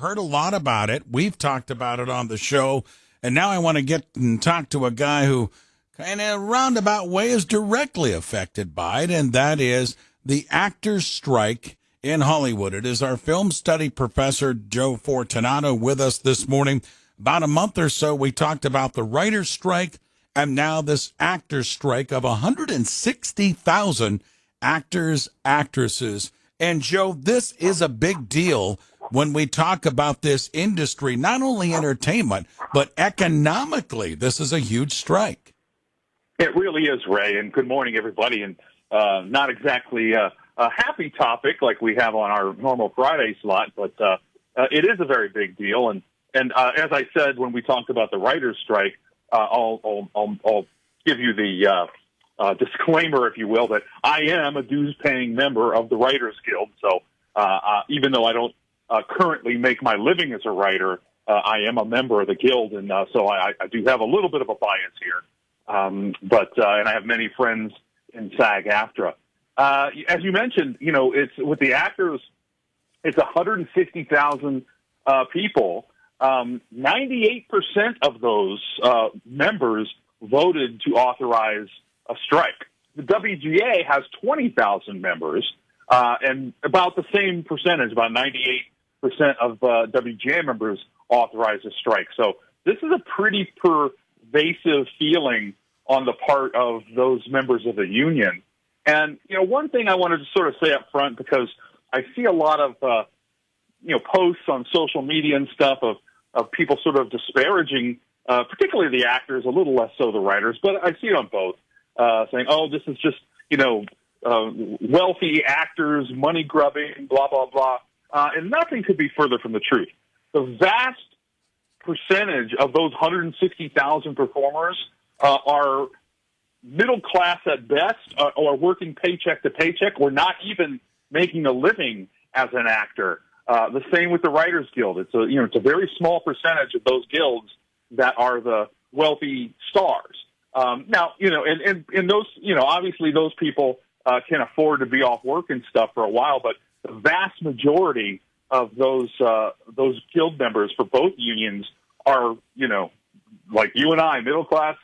heard a lot about it. We've talked about it on the show. And now I want to get and talk to a guy who kind of roundabout way is directly affected by it, and that is the actors' strike in Hollywood. It is our film study professor, Joe Fortunato, with us this morning. About a month or so, we talked about the writer's strike, and now this actors' strike of 160,000 actors, actresses. And, Joe, this is a big deal when we talk about this industry, not only entertainment, but economically. This is a huge strike. It really is, Ray, and good morning, everybody. And not exactly a happy topic like we have on our normal Friday slot, but it is a very big deal. And as I said when we talked about the writer's strike, I'll give you the disclaimer, if you will, that I am a dues-paying member of the Writers Guild. So even though I don't currently make my living as a writer, I am a member of the Guild, and so I do have a little bit of a bias here. And I have many friends in SAG-AFTRA. As you mentioned, it's with the actors, it's 150,000 people. 98% of those members voted to authorize a strike. The WGA has 20,000 members, and about the same percentage, about 98% of WGA members authorize a strike. So this is a pretty pervasive feeling on the part of those members of the union. And, one thing I wanted to sort of say up front, because I see a lot of, posts on social media and stuff of people sort of disparaging, particularly the actors, a little less so the writers, but I see it on both, saying, oh, this is just, wealthy actors, money grubbing, blah, blah, blah. And nothing could be further from the truth. The vast percentage of those 160,000 performers are middle class at best, or working paycheck to paycheck, or not even making a living as an actor. The same with the Writers Guild. It's a very small percentage of those guilds that are the wealthy stars. Now, and those, obviously those people can afford to be off work and stuff for a while, but the vast majority of those guild members for both unions are, like you and I, middle class,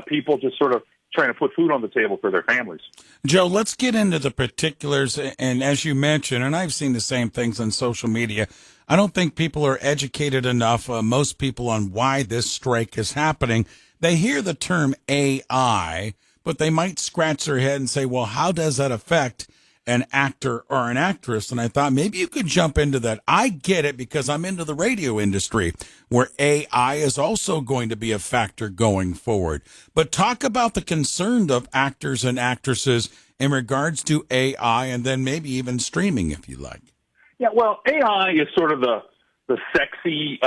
people just sort of trying to put food on the table for their families. Joe, let's get into the particulars. And as you mentioned, and I've seen the same things on social media, I don't think people are educated enough, most people, on why this strike is happening. They hear the term AI, but they might scratch their head and say, well, how does that affect an actor or an actress? And I thought maybe you could jump into that. I get it because I'm into the radio industry where AI is also going to be a factor going forward. But talk about the concern of actors and actresses in regards to AI, and then maybe even streaming, if you like. Yeah, well, AI is sort of the sexy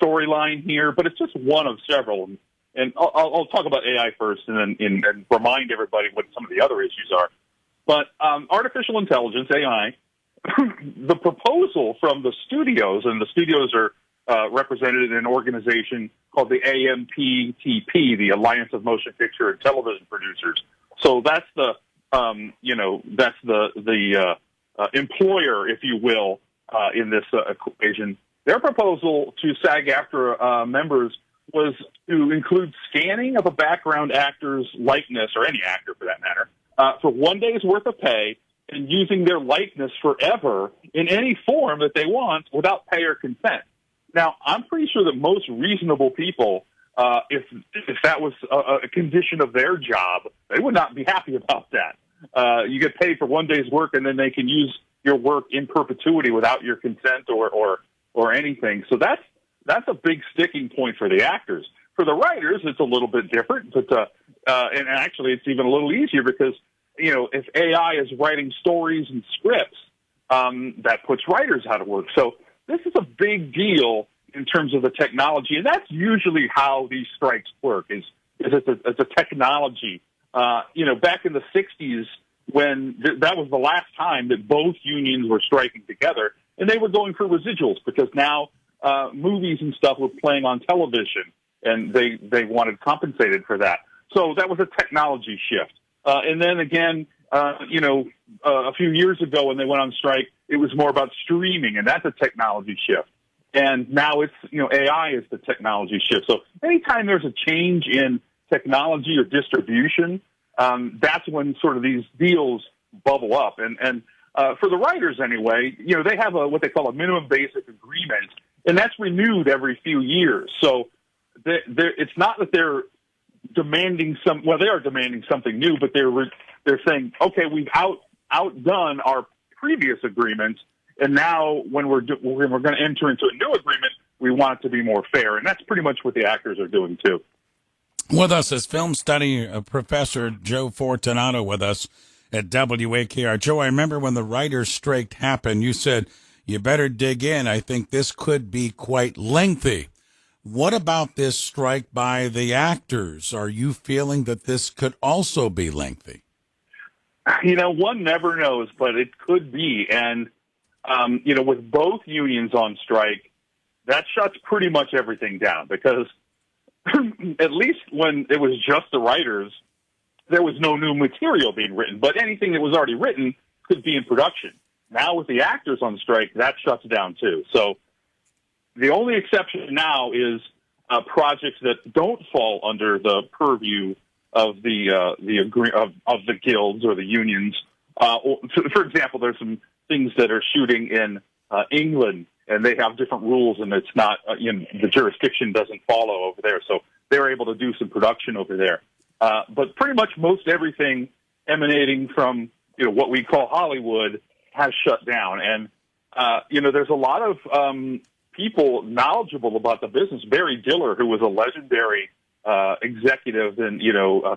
storyline here, but it's just one of several. And I'll talk about AI first and then and remind everybody what some of the other issues are. But artificial intelligence, AI, the proposal from the studios, and the studios are represented in an organization called the AMPTP, the Alliance of Motion Picture and Television Producers. So that's the employer, if you will, in this equation. Their proposal to SAG-AFTRA members was to include scanning of a background actor's likeness, or any actor for that matter, for 1 day's worth of pay, and using their likeness forever in any form that they want without pay or consent. Now, I'm pretty sure that most reasonable people, if that was a condition of their job, they would not be happy about that. You get paid for 1 day's work, and then they can use your work in perpetuity without your consent or anything. So that's a big sticking point for the actors. For the writers, it's a little bit different, but and actually it's even a little easier because, if AI is writing stories and scripts, that puts writers out of work. So this is a big deal in terms of the technology, and that's usually how these strikes work, is it's a technology. Back in the 60s, when that was the last time that both unions were striking together, and they were going for residuals because now movies and stuff were playing on television, and they wanted compensated for that. So that was a technology shift. And then again, a few years ago when they went on strike, it was more about streaming, and that's a technology shift. And now it's, AI is the technology shift. So anytime there's a change in technology or distribution, that's when sort of these deals bubble up. And for the writers anyway, they have what they call a minimum basic agreement, and that's renewed every few years. So it's not that they're demanding they are demanding something new, but they're saying, okay, we've outdone our previous agreements, and now when we're going to enter into a new agreement, we want it to be more fair, and that's pretty much what the actors are doing too. With us is film study professor Joe Fortunato with us at WAKR. Joe, I remember when the writers' strike happened, you said, you better dig in. I think this could be quite lengthy. What about this strike by the actors? Are you feeling that this could also be lengthy? One never knows, but it could be. And, with both unions on strike, that shuts pretty much everything down because at least when it was just the writers, there was no new material being written. But anything that was already written could be in production. Now with the actors on strike, that shuts down too. So the only exception now is projects that don't fall under the purview of the guilds or the unions. For example, there's some things that are shooting in England, and they have different rules, and it's not the jurisdiction doesn't follow over there, so they're able to do some production over there. But pretty much most everything emanating from what we call Hollywood has shut down, and there's a lot of people knowledgeable about the business. Barry Diller, who was a legendary executive and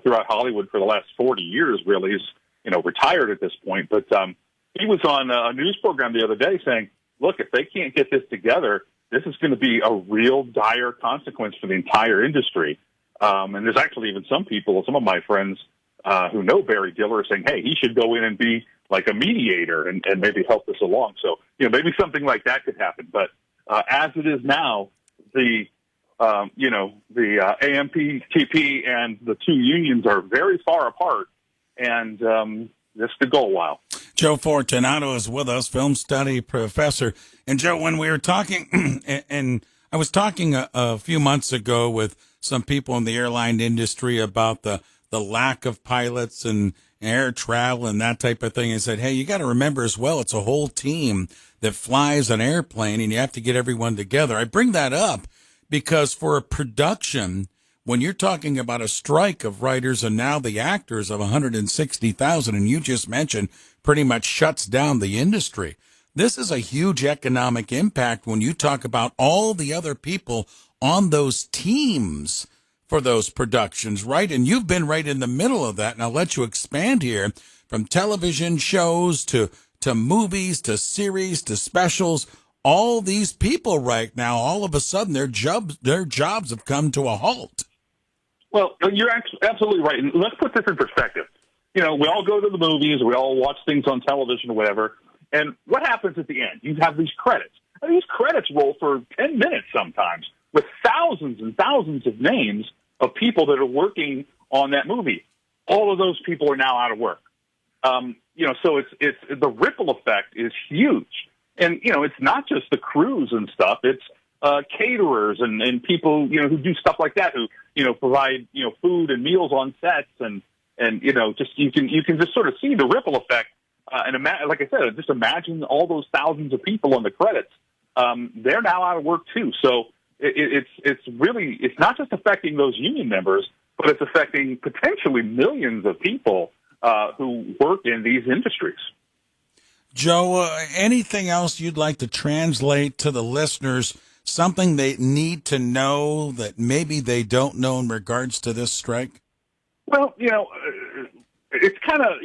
throughout Hollywood for the last 40 years, really is retired at this point. But he was on a news program the other day saying, "Look, if they can't get this together, this is going to be a real dire consequence for the entire industry." And there's actually even some of my friends who know Barry Diller, saying, "Hey, he should go in and be like a mediator and maybe help this along." So maybe something like that could happen. But as it is now, the AMPTP and the two unions are very far apart, and this could go a while. Joe Fortunato is with us, film study professor. And Joe, when we were talking, and I was talking a few months ago with some people in the airline industry about the lack of pilots and air travel and that type of thing, and said, hey, you got to remember as well, it's a whole team that flies an airplane, and you have to get everyone together. I bring that up because for a production, when you're talking about a strike of writers and now the actors of 160,000, and you just mentioned pretty much shuts down the industry, this is a huge economic impact when you talk about all the other people on those teams for those productions, right? And you've been right in the middle of that, and I'll let you expand here, from television shows to movies to series to specials. All these people right now, all of a sudden, their jobs have come to a halt. Well, you're absolutely right. And let's put this in perspective. We all go to the movies, we all watch things on television or whatever, and what happens at the end? You have these credits. And these credits roll for 10 minutes sometimes with thousands and thousands of names of people that are working on that movie. All of those people are now out of work. So it's the ripple effect is huge. And, it's not just the crews and stuff. It's caterers and people, who do stuff like that, who, provide, food and meals on sets. And just you can just sort of see the ripple effect. And like I said, just imagine all those thousands of people on the credits. They're now out of work, too. So it's not just affecting those union members, but it's affecting potentially millions of people who work in these industries. Joe, anything else you'd like to translate to the listeners, something they need to know that maybe they don't know in regards to this strike? Well, it's kind of,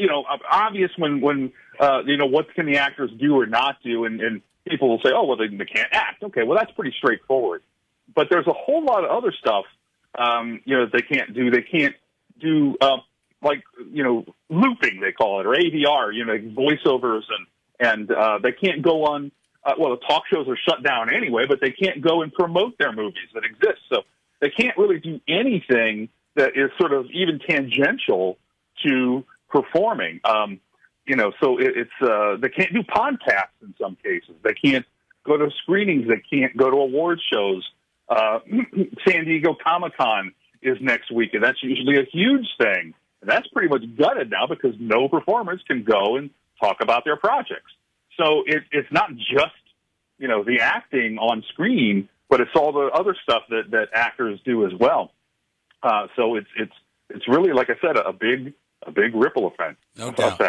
obvious when what can the actors do or not do, and people will say, oh, well, they can't act. Okay, well, that's pretty straightforward. But there's a whole lot of other stuff, that they can't do. They can't do, looping, they call it, or ADR, voiceovers, and they can't go on, the talk shows are shut down anyway, but they can't go and promote their movies that exist. So they can't really do anything that is sort of even tangential to performing. So it's they can't do podcasts in some cases. They can't go to screenings. They can't go to award shows. San Diego Comic-Con is next week, and that's usually a huge thing. And that's pretty much gutted now because no performers can go and talk about their projects. So it's not just, the acting on screen, but it's all the other stuff that actors do as well. So it's really, like I said, a big ripple effect. No doubt.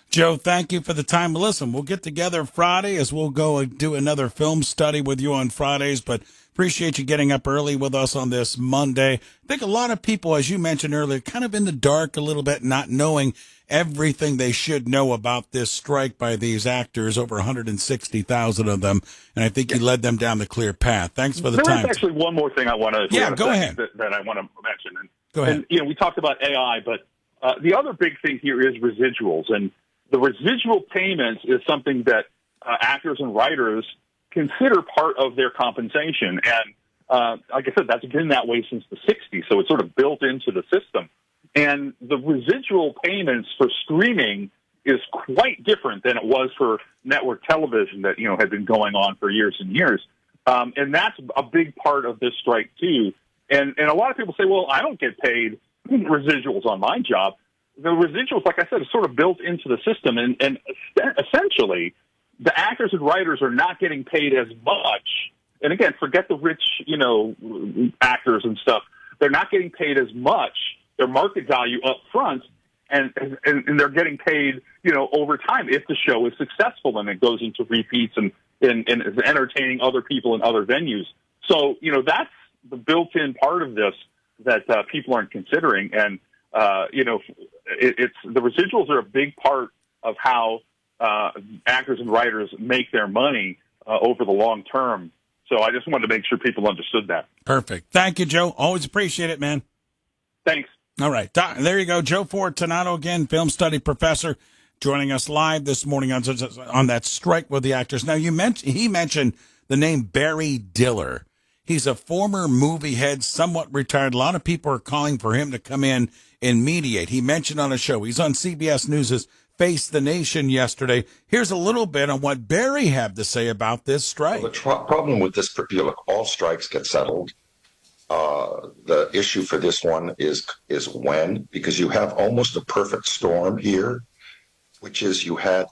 Joe, thank you for the time. Listen, we'll get together Friday as we'll go and do another film study with you on Fridays, but appreciate you getting up early with us on this Monday. I think a lot of people, as you mentioned earlier, kind of in the dark a little bit, not knowing everything they should know about this strike by these actors, over 160,000 of them, and I think you led them down the clear path. Thanks for the time. There is actually one more thing I want to go ahead. That I want to mention. Go ahead. And, we talked about AI, but the other big thing here is residuals, and the residual payments is something that actors and writers consider part of their compensation. And like I said, that's been that way since the 60s, so it's sort of built into the system. And the residual payments for streaming is quite different than it was for network television that, had been going on for years and years. And that's a big part of this strike, too. And a lot of people say, well, I don't get paid residuals on my job. The residuals, like I said, is sort of built into the system. And essentially, the actors and writers are not getting paid as much. And again, forget the rich, actors and stuff. They're not getting paid as much, their market value up front, and they're getting paid, over time if the show is successful and it goes into repeats and is entertaining other people in other venues. So, that's the built-in part of this that people aren't considering. And, it's the residuals are a big part of how actors and writers make their money over the long term. So I just wanted to make sure people understood that. Perfect. Thank you, Joe. Always appreciate it, man. Thanks. All right. There you go. Joe Fortunato, again, film study professor, joining us live this morning on that strike with the actors. Now, he mentioned the name Barry Diller. He's a former movie head, somewhat retired. A lot of people are calling for him to come in and mediate. He mentioned on a show, he's on CBS News' Face the Nation yesterday. Here's a little bit on what Barry had to say about this strike. Well, the problem with this, all strikes get settled. The issue for this one is when, because you have almost a perfect storm here, which is you had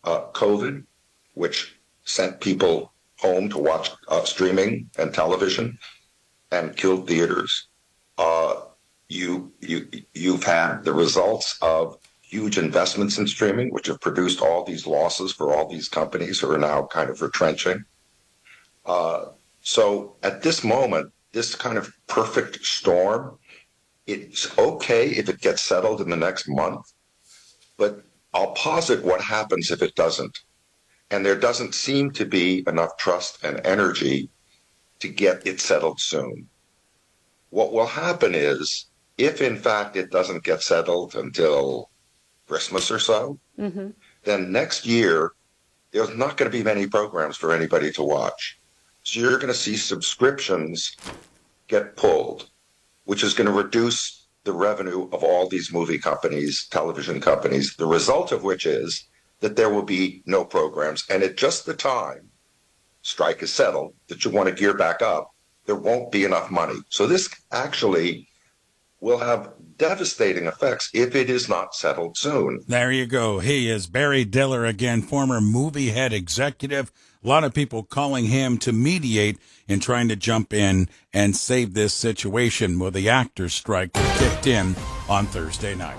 COVID, which sent people home to watch streaming and television and killed theaters. You've had the results of huge investments in streaming, which have produced all these losses for all these companies who are now kind of retrenching. So at this moment, this kind of perfect storm, it's okay if it gets settled in the next month, but I'll posit what happens if it doesn't. And there doesn't seem to be enough trust and energy to get it settled soon. What will happen is, if in fact it doesn't get settled until Christmas or so, then next year, there's not going to be many programs for anybody to watch. So you're going to see subscriptions get pulled, which is going to reduce the revenue of all these movie companies, television companies, the result of which is that there will be no programs. And at just the time strike is settled, that you want to gear back up, there won't be enough money. So this actually will have devastating effects if it is not settled soon. There you go. He is Barry Diller again, former movie head executive. A lot of people calling him to mediate and trying to jump in and save this situation with the actors' strike that kicked in on Thursday night.